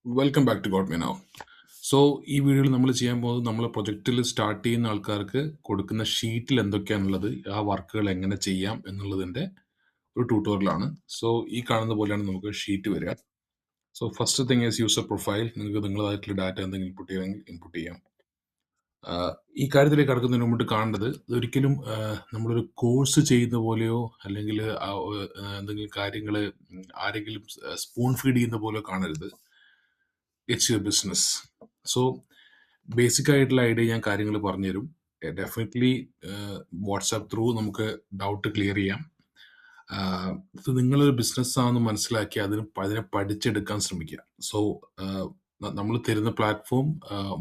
Welcome back to got me now. So ഈ വീഡിയോയിൽ നമ്മൾ ചെയ്യാൻ പോകുന്നത് നമ്മളെ പ്രൊജക്റ്റിൽ സ്റ്റാർട്ട് ചെയ്യുന്ന ആൾക്കാർക്ക് കൊടുക്കുന്ന ഷീറ്റിൽ എന്തൊക്കെയാണുള്ളത്, ആ വർക്കുകൾ എങ്ങനെ ചെയ്യാം എന്നുള്ളതിൻ്റെ ഒരു ട്യൂട്ടോറിയലാണ്. സോ ഈ കാണുന്ന പോലെയാണ് നമുക്ക് ഷീറ്റ് വരിക. So first thing is user profile. നിങ്ങൾക്ക് നിങ്ങളതായിട്ടുള്ള ഡാറ്റ എന്തെങ്കിലും ഇൻപുട്ട് ചെയ്യണമെങ്കിൽ ഇൻപുട്ട് ചെയ്യാം. ഈ കാര്യത്തിലേക്ക് കടക്കുന്നതിന് മുമ്പിട്ട് കാണേണ്ടത് ഇതൊരിക്കലും നമ്മളൊരു കോഴ്സ് ചെയ്യുന്ന പോലെയോ അല്ലെങ്കിൽ എന്തെങ്കിലും കാര്യങ്ങൾ ആരെങ്കിലും സ്പൂൺ ഫീഡ് ചെയ്യുന്ന പോലെയോ കാണരുത്. It's your business. So basic ആയിട്ടുള്ള ഐഡിയ ഞാൻ കാര്യങ്ങൾ പറഞ്ഞുതരും. ഡെഫിനറ്റ്ലി വാട്സാപ്പ് ത്രൂ നമുക്ക് ഡൗട്ട് ക്ലിയർ ചെയ്യാം. ഇത് നിങ്ങളൊരു ബിസിനസ്സാണെന്ന് മനസ്സിലാക്കി അതിനെ പഠിച്ചെടുക്കാൻ ശ്രമിക്കുക. സോ നമ്മൾ തരുന്ന പ്ലാറ്റ്ഫോം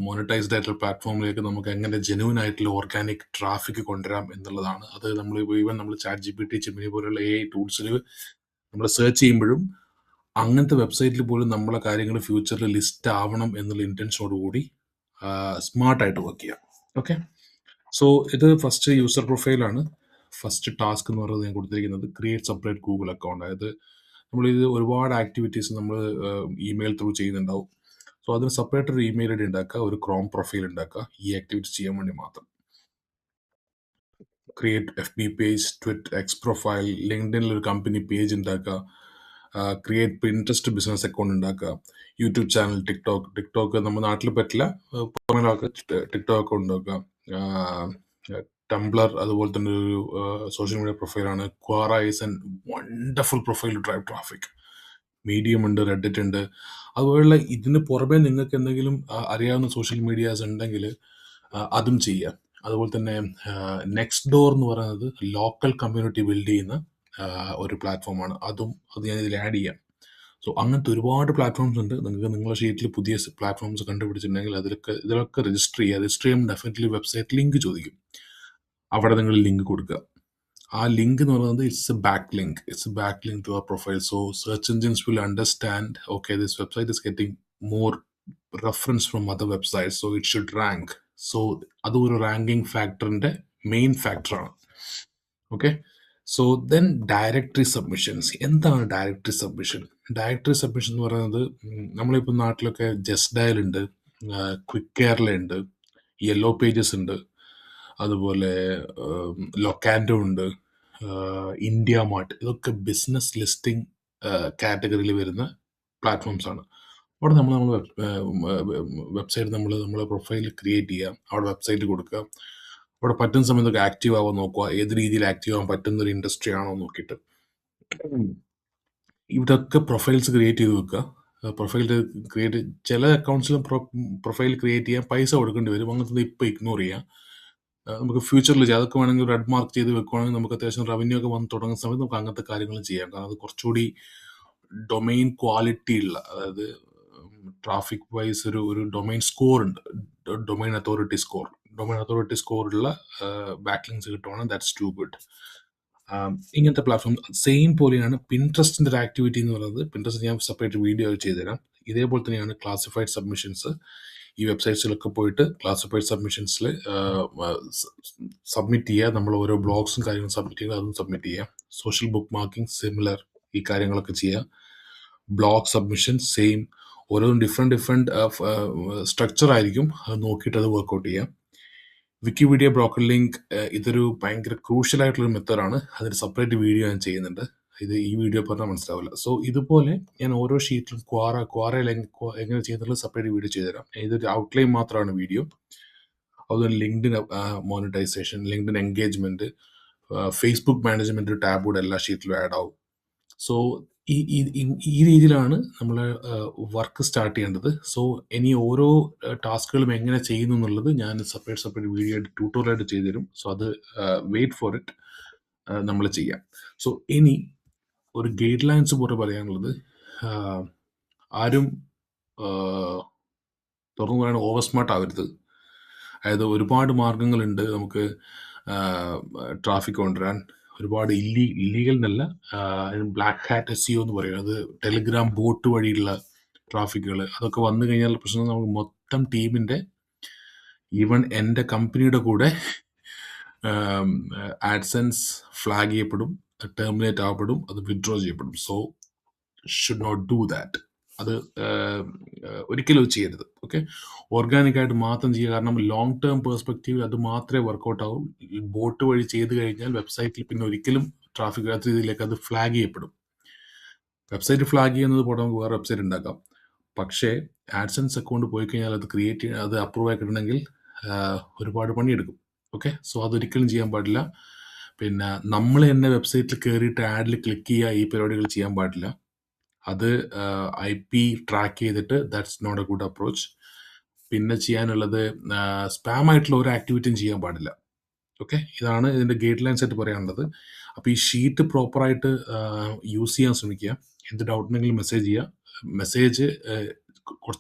മോണിറ്റൈസ്ഡ് ആയിട്ടുള്ള പ്ലാറ്റ്ഫോമിലേക്ക് നമുക്ക് എങ്ങനെ ജെന്യൂൻ ആയിട്ടുള്ള ഓർഗാനിക് ട്രാഫിക് കൊണ്ടുവരാം എന്നുള്ളതാണ്. അത് നമ്മൾ ഈവൻ നമ്മൾ ChatGPT, Gemini പോലുള്ള AI ടൂൾസിൽ നമ്മൾ സെർച്ച് ചെയ്യുമ്പോഴും അങ്ങനത്തെ വെബ്സൈറ്റിൽ പോലും നമ്മളെ കാര്യങ്ങൾ ഫ്യൂച്ചറിൽ ലിസ്റ്റ് ആവണം എന്നുള്ള ഇൻറ്റൻഷനോടുകൂടി സ്മാർട്ടായിട്ട് വർക്ക് ചെയ്യാം. ഓക്കെ, സോ ഇത് ഫസ്റ്റ് യൂസർ പ്രൊഫൈലാണ്. ഫസ്റ്റ് ടാസ്ക് എന്ന് പറയുന്നത് ഞാൻ കൊടുത്തിരിക്കുന്നത് ക്രിയേറ്റ് സെപ്പറേറ്റ് ഗൂഗിൾ അക്കൗണ്ട്. അതായത് നമ്മളിത് ഒരുപാട് ആക്ടിവിറ്റീസ് നമ്മൾ ഇമെയിൽ ത്രൂ ചെയ്യുന്നുണ്ടാവും. സോ അതിന് സെപ്പറേറ്റ് ഒരു ഇമെയിൽ ഐ ഡി ഉണ്ടാക്കുക, ഒരു ക്രോം പ്രൊഫൈൽ ഉണ്ടാക്കുക ഈ ആക്ടിവിറ്റീസ് ചെയ്യാൻ വേണ്ടി മാത്രം. Create FB page, Twitter, X profile, ലിങ്ക്ഡിനിൽ ഒരു കമ്പനി പേജ് ഉണ്ടാക്കുക, ക്രിയേറ്റ് പിൻട്രസ്റ്റ് ബിസിനസ് അക്കൗണ്ട് ഉണ്ടാക്കുക, യൂട്യൂബ് ചാനൽ, ടിക്ടോക്ക് നമ്മുടെ നാട്ടിൽ പറ്റില്ല, പുറമേലൊക്കെ ടിക്ടോക്ക് അക്കൗണ്ട് ഉണ്ടാക്കുക, ടംബ്ലർ അതുപോലെ തന്നെ ഒരു സോഷ്യൽ മീഡിയ പ്രൊഫൈലാണ്. Quora is an wonderful profile to drive traffic. Medium ഉണ്ട്, റെഡിറ്റ് ഉണ്ട്. അതുപോലുള്ള ഇതിന് പുറമെ നിങ്ങൾക്ക് എന്തെങ്കിലും അറിയാവുന്ന സോഷ്യൽ മീഡിയാസ് ഉണ്ടെങ്കിൽ അതും ചെയ്യാം. അതുപോലെ തന്നെ നെക്സ്റ്റ് ഡോർ എന്ന് പറയുന്നത് ലോക്കൽ കമ്മ്യൂണിറ്റി ബിൽഡ് ചെയ്യുന്ന ഒരു പ്ലാറ്റ്ഫോമാണ്. അത് ഞാൻ ഇതിൽ ആഡ് ചെയ്യാം. സോ അങ്ങനത്തെ ഒരുപാട് പ്ലാറ്റ്ഫോംസ് ഉണ്ട്. നിങ്ങൾക്ക് നിങ്ങളുടെ ഷീറ്റിൽ പുതിയ പ്ലാറ്റ്ഫോംസ് കണ്ടുപിടിച്ചിട്ടുണ്ടെങ്കിൽ ഇതിലൊക്കെ രജിസ്റ്റർ ചെയ്യുക. രജിസ്റ്റർ ചെയ്യുമ്പോൾ ഡെഫിനറ്റ്ലി വെബ്സൈറ്റ് ലിങ്ക് ചോദിക്കും. അവിടെ നിങ്ങൾ ലിങ്ക് കൊടുക്കുക. ആ ലിങ്ക് എന്ന് പറയുന്നത് it's a back link to അവർ profile. So search engines will understand okay this website is getting more reference from other website, so it should rank. So അത് ഒരു റാങ്കിങ് ഫാക്ടറിന്റെ മെയിൻ ഫാക്ടറാണ്. Okay, so then directory submissions. എന്താണ് directory submission? Directory submission എന്ന് പറയുന്നത് നമ്മളിപ്പോൾ നാട്ടിലൊക്കെ Just Dial ഉണ്ട്, ക്വിക്ക് കേരള ഉണ്ട്, യെല്ലോ പേജസ് ഉണ്ട്, അതുപോലെ ലൊക്കാൻഡോ ഉണ്ട്, ഇന്ത്യ മാർട്ട്. ഇതൊക്കെ ബിസിനസ് ലിസ്റ്റിംഗ് കാറ്റഗറിയിൽ വരുന്ന പ്ലാറ്റ്ഫോംസ് ആണ്. അവിടെ നമ്മൾ വെബ്സൈറ്റ് നമ്മളെ പ്രൊഫൈൽ ക്രിയേറ്റ് ചെയ്യുക, അവിടെ വെബ്സൈറ്റ് കൊടുക്കുക, അവിടെ പറ്റുന്ന സമയത്തൊക്കെ ആക്റ്റീവ് ആവാൻ നോക്കുക, ഏത് രീതിയിൽ ആക്റ്റീവ് ആവാൻ പറ്റുന്ന ഒരു ഇൻഡസ്ട്രി ആണോ നോക്കിയിട്ട് ഇവിടെയൊക്കെ പ്രൊഫൈൽസ് ക്രിയേറ്റ് ചെയ്ത് വെക്കുക. പ്രൊഫൈൽ ക്രിയേറ്റ് ചില അക്കൗണ്ട്സിലും പ്രൊഫൈൽ ക്രിയേറ്റ് ചെയ്യാൻ പൈസ കൊടുക്കേണ്ടി വരും. അങ്ങനത്തെ ഇപ്പോൾ ഇഗ്നോർ ചെയ്യാം. നമുക്ക് ഫ്യൂച്ചറിൽ ചെയ്യാം. അതൊക്കെ വേണമെങ്കിൽ റെഡ് മാർക്ക് ചെയ്ത് വെക്കുവാണെങ്കിൽ നമുക്ക് അത്യാവശ്യം റവന്യൂ ഒക്കെ വന്ന് തുടങ്ങുന്ന സമയത്ത് നമുക്ക് അങ്ങനത്തെ കാര്യങ്ങൾ ചെയ്യാം. കാരണം അത് കുറച്ചുകൂടി ഡൊമൈൻ ക്വാളിറ്റി ഉള്ള, അതായത് ട്രാഫിക് വൈസ് ഒരു ഡൊമൈൻ സ്കോർ ഉണ്ട്, ഡൊമൈൻ അതോറിറ്റി സ്കോർ ഉള്ള ബാക്ക്ലിങ്സ് കിട്ടുവാണെങ്കിൽ ദാറ്റ്സ് ടു ഗുഡ്. ഇങ്ങനത്തെ പ്ലാറ്റ്ഫോം സെയിം പോലെയാണ് പിൻട്രസ്റ്റിൻ്റെ ഒരു ആക്ടിവിറ്റി എന്ന് പറയുന്നത്. പിൻട്രസ്റ്റ് ഞാൻ സെപ്പറേറ്റ് വീഡിയോ ചെയ്തുതരാം. ഇതേപോലെ തന്നെയാണ് ക്ലാസിഫൈഡ് സബ്മിഷൻസ്. ഈ വെബ്സൈറ്റ്സിലൊക്കെ പോയിട്ട് ക്ലാസിഫൈഡ് സബ്മിഷൻസിൽ സബ്മിറ്റ് ചെയ്യുക. നമ്മൾ ഓരോ ബ്ലോഗ്സും കാര്യങ്ങളും സബ്മിറ്റ് ചെയ്യുക, അതും സബ്മിറ്റ് ചെയ്യുക. സോഷ്യൽ ബുക്ക് മാർക്കിംഗ് സിമിലർ, ഈ കാര്യങ്ങളൊക്കെ ചെയ്യുക. ബ്ലോഗ് സബ്മിഷൻ സെയിം, ഓരോന്നും ഡിഫറെൻറ്റ് സ്ട്രക്ചർ ആയിരിക്കും. അത് നോക്കിയിട്ട് അത് വർക്കൗട്ട് ചെയ്യാം. വിക്കിപീഡിയ ബ്രോക്കർ ലിങ്ക് ഇതൊരു ഭയങ്കര ക്രൂഷ്യൽ ആയിട്ടുള്ളൊരു മെത്തേഡാണ്. അതിന് സെപ്പറേറ്റ് വീഡിയോ ഞാൻ ചെയ്യുന്നുണ്ട്. ഇത് ഈ വീഡിയോ പറഞ്ഞാൽ മനസ്സിലാവില്ല. സോ ഇതുപോലെ ഞാൻ ഓരോ ഷീറ്റിലും ക്വാറയിൽ എങ്ങനെ ചെയ്യുന്നുള്ള സെപ്പറേറ്റ് വീഡിയോ ചെയ്തുതരാം. ഇതൊരു ഔട്ട്ലൈൻ മാത്രമാണ് വീഡിയോ. അതുപോലെ LinkedIn monetization, LinkedIn engagement, Facebook management ഒരു ടാബ് കൂടെ എല്ലാ ഷീറ്റിലും ആഡ് ആവും. സോ ഈ രീതിയിലാണ് നമ്മൾ വർക്ക് സ്റ്റാർട്ട് ചെയ്യേണ്ടത്. സോ ഇനി ഓരോ ടാസ്കുകളും എങ്ങനെ ചെയ്യുന്നു എന്നുള്ളത് ഞാൻ സെപ്പറേറ്റ് വീഡിയോ ആയിട്ട് ട്യൂട്ടോറിയലായിട്ട് ചെയ്തുതരും. സോ അത് വെയിറ്റ് ഫോർ ഇറ്റ്, നമ്മൾ ചെയ്യാം. സോ ഇനി ഒരു ഗൈഡ് ലൈൻസ് പോലെ പറയാനുള്ളത്, ആരും തുറന്നു പറയാൻ ഓവർ സ്മാർട്ട് ആവരുത്. അതായത് ഒരുപാട് മാർഗങ്ങളുണ്ട് നമുക്ക് ട്രാഫിക് കൊണ്ടുവരാൻ. ഒരുപാട് ഇല്ലീഗൽ എന്നല്ല, ബ്ലാക്ക് ഹാറ്റ് SEO എന്ന് പറയും. അത് ടെലിഗ്രാം ബോട്ട് വഴിയുള്ള ട്രാഫിക്കുകൾ, അതൊക്കെ വന്നു കഴിഞ്ഞാൽ പ്രശ്നം നമുക്ക് മൊത്തം ടീമിൻ്റെ, ഈവൻ എൻ്റെ കമ്പനിയുടെ കൂടെ ആഡ്സെൻസ് ഫ്ലാഗ് ചെയ്യപ്പെടും, ടെർമിനേറ്റ് ആവപ്പെടും, അത് വിഡ്രോ ചെയ്യപ്പെടും. So should not do that. അത് ഒരിക്കലും അത് ചെയ്യരുത്. ഓക്കെ, ഓർഗാനിക്കായിട്ട് മാത്രം ചെയ്യുക. കാരണം ലോങ് ടേം പേഴ്സ്പെക്റ്റീവ് അത് മാത്രമേ വർക്കൗട്ട് ആവും. ഈ ബോട്ട് വഴി ചെയ്ത് കഴിഞ്ഞാൽ വെബ്സൈറ്റിൽ പിന്നെ ഒരിക്കലും ട്രാഫിക് വരാത്ത രീതിയിലേക്ക് അത് ഫ്ലാഗ് ചെയ്യപ്പെടും. വെബ്സൈറ്റ് ഫ്ലാഗ് ചെയ്യുന്നത് പോട്ടെ, നമുക്ക് വേറെ വെബ്സൈറ്റ് ഉണ്ടാക്കാം. പക്ഷേ ആഡ്സൻസ് അക്കൗണ്ട് പോയി കഴിഞ്ഞാൽ അത് ക്രിയേറ്റ് ചെയ്യാൻ, അത് അപ്രൂവ് ആയി കിട്ടണമെങ്കിൽ ഒരുപാട് പണിയെടുക്കും. ഓക്കെ, സോ അതൊരിക്കലും ചെയ്യാൻ പാടില്ല. പിന്നെ നമ്മൾ തന്നെ വെബ്സൈറ്റിൽ കയറിയിട്ട് ആഡിൽ ക്ലിക്ക് ചെയ്യുക, ഈ പരിപാടികൾ ചെയ്യാൻ പാടില്ല. അത് IP ട്രാക്ക് ചെയ്തിട്ട് that's not a good approach. പിന്നെ ചെയ്യാനുള്ളത് സ്പാം ആയിട്ടുള്ള ഒരു ആക്ടിവിറ്റിയും ചെയ്യാൻ പാടില്ല. ഓക്കെ, ഇതാണ് ഇതിൻ്റെ ഗൈഡ് ലൈൻസ് ആയിട്ട് പറയാനുള്ളത്. അപ്പോൾ ഈ ഷീറ്റ് പ്രോപ്പറായിട്ട് യൂസ് ചെയ്യാൻ ശ്രമിക്കുക. എന്ത് ഡൗട്ട് ഉണ്ടെങ്കിലും മെസ്സേജ് ചെയ്യുക. മെസ്സേജ്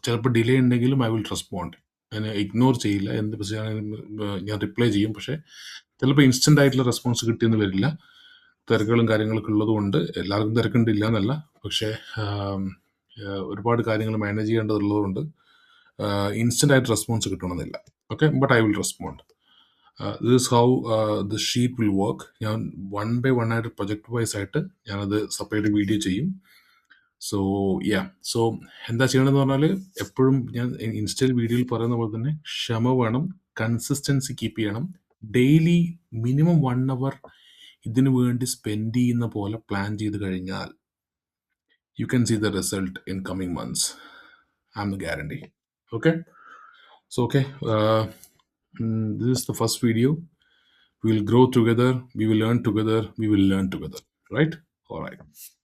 ചിലപ്പോൾ ഡിലേ ഉണ്ടെങ്കിലും ഐ വിൽ റെസ്പോണ്ട്. ഞാൻ ഇഗ്നോർ ചെയ്യില്ല. എന്ത് മെസ്സേജ് ആണെങ്കിലും ഞാൻ റിപ്ലൈ ചെയ്യും. പക്ഷേ ചിലപ്പോൾ ഇൻസ്റ്റൻ്റ് ആയിട്ടുള്ള റെസ്പോൺസ് കിട്ടിയെന്ന് വരില്ല. തിരക്കുകളും കാര്യങ്ങളൊക്കെ ഉള്ളതുകൊണ്ട്. എല്ലാവർക്കും തിരക്കുണ്ടില്ല എന്നല്ല, പക്ഷേ ഒരുപാട് കാര്യങ്ങൾ മാനേജ് ചെയ്യേണ്ടതുള്ളതുകൊണ്ട് ഇൻസ്റ്റൻ്റ് ആയിട്ട് റെസ്പോൺസ് കിട്ടണമെന്നില്ല. Okay, but I will respond. This is how the sheet will work. ഞാൻ 1 by 1 ആയിട്ട് പ്രൊജക്ട് വൈസ് ആയിട്ട് ഞാനത് സെപ്പറേറ്റ് വീഡിയോ ചെയ്യും. സോ സോ എന്താ ചെയ്യണമെന്ന് പറഞ്ഞാൽ, എപ്പോഴും ഞാൻ ഇൻസ്റ്റയിൽ വീഡിയോയിൽ പറയുന്ന പോലെ തന്നെ ക്ഷമ വേണം, കൺസിസ്റ്റൻസി കീപ്പ് ചെയ്യണം. ഡെയിലി മിനിമം 1 hour ഇതിനു വേണ്ടി സ്പെൻഡ് ചെയ്യുന്ന പോലെ പ്ലാൻ ചെയ്ത് കഴിഞ്ഞാൽ you can see the result in coming months. I am the guarantee. Okay, so okay, this is the first video. We will grow together, we will learn together, we will learn together, right? All right.